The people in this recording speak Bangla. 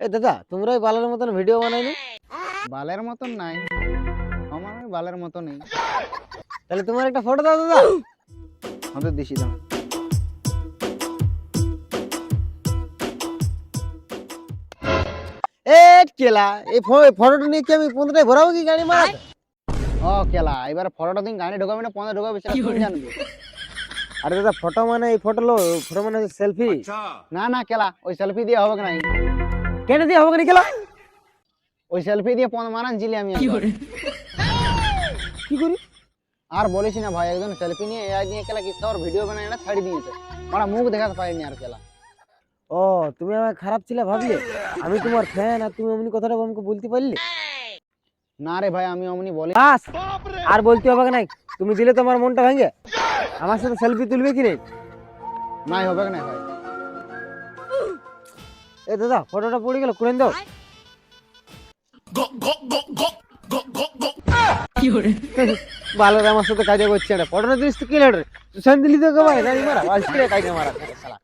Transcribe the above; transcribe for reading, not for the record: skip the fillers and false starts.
এ দাদা, তোমরা ওই বালের মতন ভিডিও বানাইনি? বালের মতন নাই, আমার ওই বালের মতো নেই। তাহলে তোমার একটা ফটো দাও দাদা। আমাদের দিছি দাও। এ কেলা, এই ফটোটা নিয়ে কি আমি 15টায় ভরাবো কি গাড়ি মারা? ও কেলা, এবার ফটোটা দিন গাড়ি ঢোকাবি না 15 ঢোকাবি সেটা কোন জানবি? আরে দাদা, ফটো মানে এই ফটো ফটো মানে সেলফি। না না কেলা, ওই সেলফি দিয়ে হবে না। কেন দিয়ে হবে না কেলা? ওই সেলফি দিয়ে মারানছিলি আমি একবার। কি করি? আর বলিস না ভাই, একজন সেলফি নিয়ে এআই নিয়ে কেলা কিস খাওয়ার ভিডিও বানায় এটা ছাড়ি দিয়েছে। আমার মুখ দেখাতে পারিনি আর কেলা। ও, তুমি আমার খারাপ ছিলে ভাবলে? আমি তোমার ফ্যান আর তুমি অমনি কথাটা আমাকে বলতে পারলে? না রে ভাই, আমি অমনি বলি। বাস, আর বলতে হবে না। তুমি দিলে তোমার মনটা ভেঙে আমার সাথে সেলফি তুলবে কি নেই? নাই হবে না ভাই। এ দাদা, ফটোটা পড়ে গেল, কুড়েন দাও। ভালো রে, আমার সাথে কাজে করছে না। ফটোটা দিস তো কি লেটারে? তুই দিলি তো ভাই গাড়ি মারা, আজকে কাজে মারা শালা।